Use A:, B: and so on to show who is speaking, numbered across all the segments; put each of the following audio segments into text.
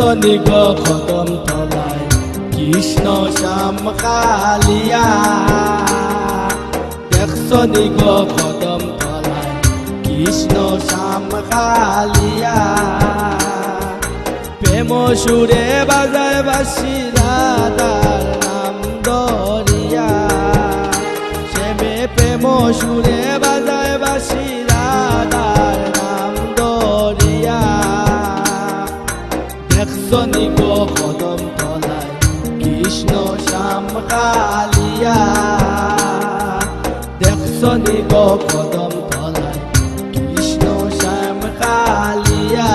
A: দেখছনি গো কদম তলায় কৃষ্ণ শ্যাম কালিয়া, দেখছনি গো কদম তলায় কৃষ্ণ শ্যাম কালিয়া। প্রেম সুরে বাজায় বাঁশি রাধার নাম ধরিয়া, শ্যামে প্রেম সুরে বাজায় বাঁশি রাধার নাম ধরিয়া। দেখছনি গো কদম তলায় কৃষ্ণ শ্যাম কালিয়া, দেখছনি গো কদম তলায় কৃষ্ণ শ্যাম কালিয়া।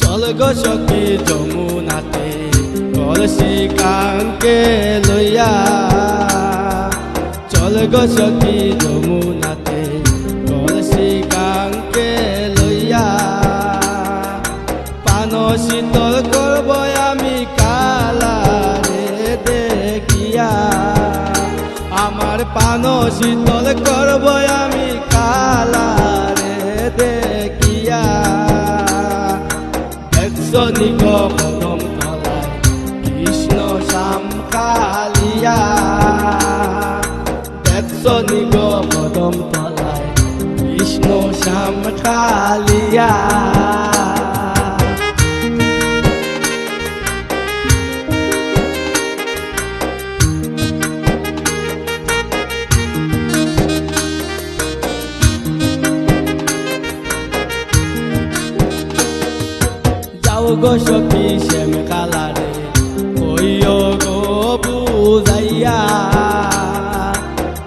A: চল গো সখী যমুনাতে কলসি কাঙ্কে লইয়া, চল গো সখী যমুনাতে কলসি কাঙ্কে লইয়া। পান শীতল করব আমি কালারে দেখিয়া, আমার পান শীতল করব আমি কালারে দেখিয়া। দেখছনি গো কদম তলায় কৃষ্ণ শ্যাম কালিয়া, দেখছনি গো কদম তলায় কৃষ্ণ শ্যাম কালিয়া। যাও গো সখী শ্যাম কালারে কইও গো বুঝাইয়া,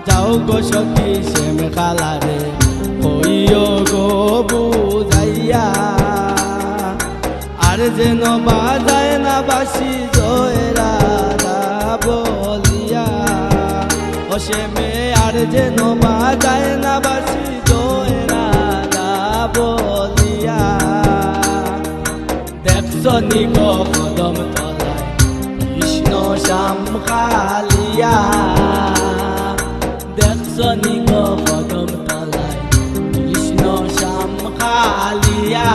A: যাও গো সখী শ্যাম কালারে কইও গো বুঝাইয়া। আর যেন বাজায় না বাঁশি জয় রাধা বলিয়া, ও শ্যামে আর যেন বাজায় না বাঁশি জয় রাধা বলিয়া। দেখছনি গো কদম তলায় কৃষ্ণ শ্যাম কালিয়া, দেখছনি গো কদম তলায় কৃষ্ণ শ্যাম কালিয়া।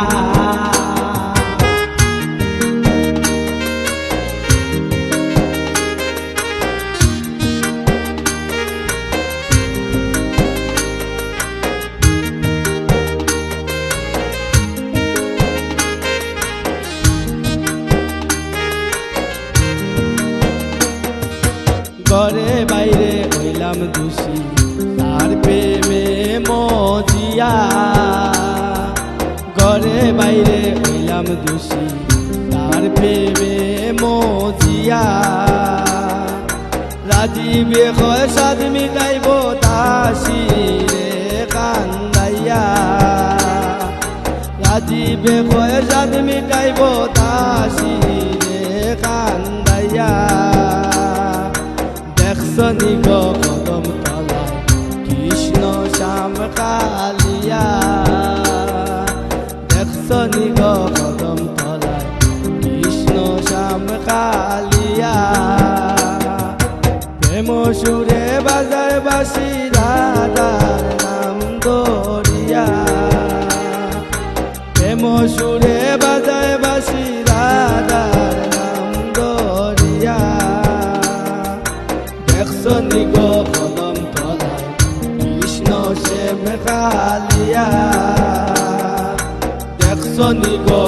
A: ঘরে বাইরে হইলাম দোষী তার প্রেমে মজিয়া, ঘরে বাইরে হইলাম দোষী তার প্রেমে মজিয়া। রাজীবে হয় সাদ মিটাইব দাসী রে কান্দাইয়া, রাজীবে হয় সাদ মিটাইব দাসী রে কান্দাইয়া। দেখছনি গো কদম তলায় কৃষ্ণ শ্যাম কালিয়া, দেখছনি গো কদম তলায় কৃষ্ণ শ্যাম কালিয়া। প্রেম সুরে বাজায় বাঁশি রাধার নাম ধরিয়া, প্রেম সুরে বাজায় বাঁশি রাধার নাম ধরিয়া। দেখছনি গো কদম তলায় কৃষ্ণ শ্যাম কালিয়া, দেখছনি গো